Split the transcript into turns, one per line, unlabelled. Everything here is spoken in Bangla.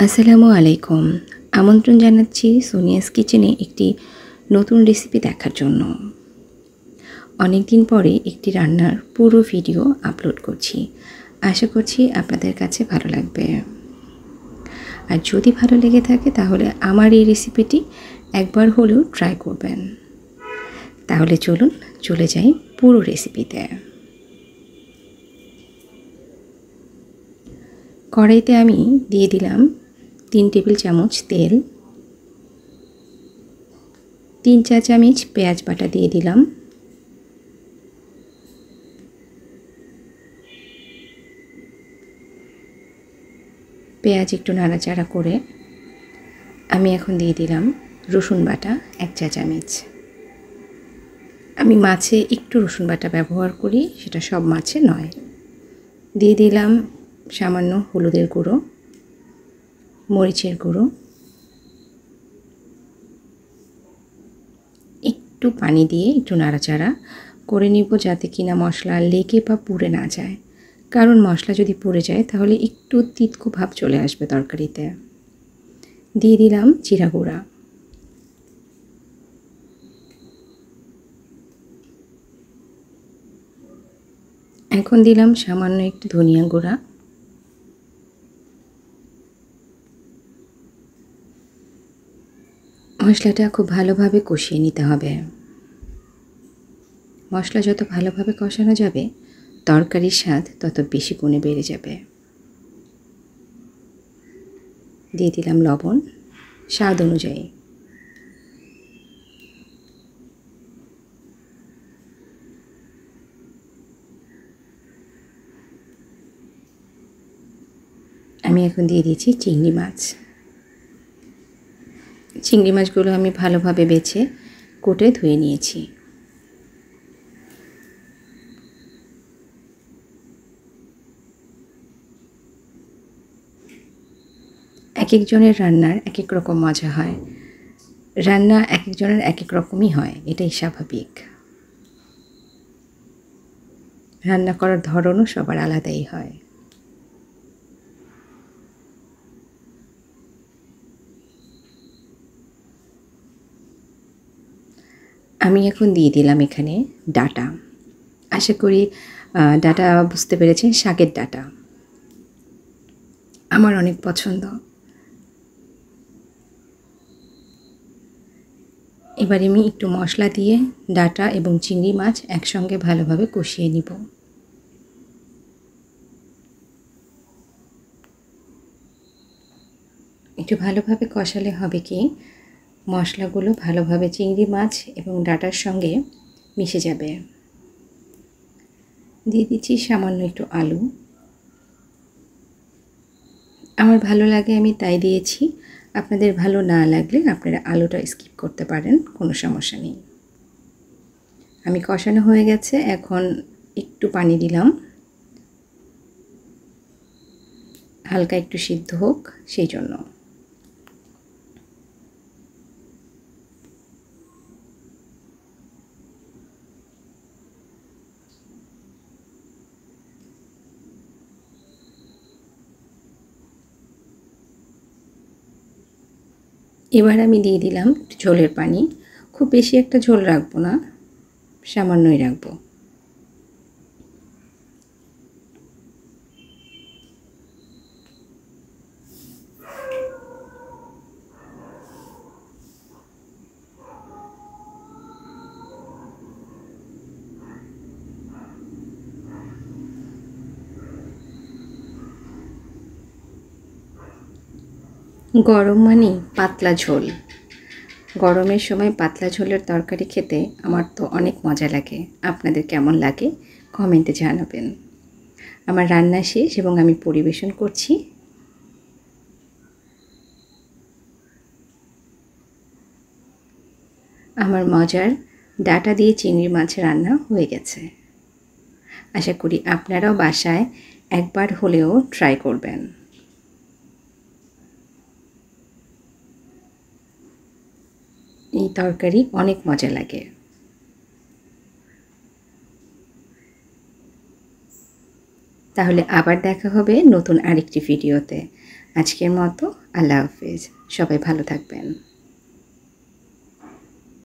আসসালামু আলাইকুম। আমন্ত্রণ জানাচ্ছি সোনিয়াস কিচেনে একটি নতুন রেসিপি দেখার জন্য। অনেকদিন পরে একটি রান্নার পুরো ভিডিও আপলোড করছি। আশা করছি আপনাদের কাছে ভালো লাগবে। আর যদি ভালো লেগে থাকে তাহলে আমার এই রেসিপিটি একবার হলেও ট্রাই করবেন। তাহলে চলুন চলে যাই পুরো রেসিপিতে। কড়াইতে আমি দিয়ে দিলাম 3 টেবিল চামচ তেল, 3 চা চামচ পেঁয়াজ বাটা দিয়ে দিলাম, পেঁয়াজ একটু নাড়াচাড়া করে আমি এখন দিয়ে দিলাম রসুন বাটা 1 চা চামচ। আমি মাছে একটু রসুন বাটা ব্যবহার করি, সেটা সব মাছে নয়। দিয়ে দিলাম সামান্য হলুদের গুঁড়ো, মরিচের গুঁড়ো, একটু পানি দিয়ে একটু নাড়াচাড়া করে নিব যাতে কিনা মশলা লেগে বা পুড়ে না যায়। কারণ মশলা যদি পুড়ে যায় তাহলে একটু তিতকো ভাব চলে আসবে তরকারিতে। দিয়ে দিলাম জিরা গুঁড়া, এখন দিলাম সামান্য একটু ধনিয়া গুঁড়া, মশলাটা খুব ভালোভাবে কষিয়ে নিতে হবে। মশলা যত ভালোভাবে কষানো যাবে তরকারির স্বাদ তত বেশি গুণে বেড়ে যাবে। দিয়ে দিলাম লবণ স্বাদ অনুযায়ী। আমি এখন দিয়ে দিচ্ছি চিংড়ি মাছ। চিংড়ি মাছগুলো আমি ভালোভাবে বেছে কুটে ধুয়ে নিয়েছি। এক একজনের রান্নার এক এক রকম মজা হয়, রান্না এক একজনের এক এক রকমই হয়, এটাই স্বাভাবিক। রান্না করার ধরনও সবার আলাদাই হয়। আমি এখন দিয়ে দিলাম এখানে ডাঁটা। আশা করি ডাঁটা বুঝতে পেরেছেন, শাকের ডাঁটা আমার অনেক পছন্দ। এবার আমি একটু মশলা দিয়ে ডাঁটা এবং চিংড়ি মাছ একসঙ্গে ভালোভাবে কষিয়ে নিব। একটু ভালোভাবে কষালে হবে কি, মশলাগুলো ভালোভাবে চিংড়ি মাছ এবং ডাঁটার সঙ্গে মিশে যাবে। দিয়ে দিচ্ছি সামান্য একটু আলু, আমার ভালো লাগে আমি তাই দিয়েছি। আপনাদের ভালো না লাগলে আপনারা আলুটা স্কিপ করতে পারেন, কোনো সমস্যা নেই। আমি কষানো হয়ে গেছে, এখন একটু পানি দিলাম, হালকা একটু সিদ্ধ হোক সেই জন্য। এবার আমি দিয়ে দিলাম ঝোলের পানি। খুব বেশি একটা ঝোল রাখবো না, সামান্যই রাখবো। গরম মানে পাতলা ঝোল। গরমের সময় পাতলা ঝোলের তরকারি খেতে আমার তো অনেক মজা লাগে। আপনাদের কেমন লাগে কমেন্টে জানাবেন। আমার রান্না শেষ এবং আমি পরিবেশন করছি। আমার মজার ডাঁটা দিয়ে চিংড়ি মাছ রান্না হয়ে গেছে। আশা করি আপনারাও বাসায় একবার হলেও ট্রাই করবেন। এই তরকারি অনেক মজা লাগে। তাহলে আবার দেখা হবে নতুন আরেকটি ভিডিওতে। আজকের মতো আল্লাহ হাফেজ, সবাই ভালো থাকবেন।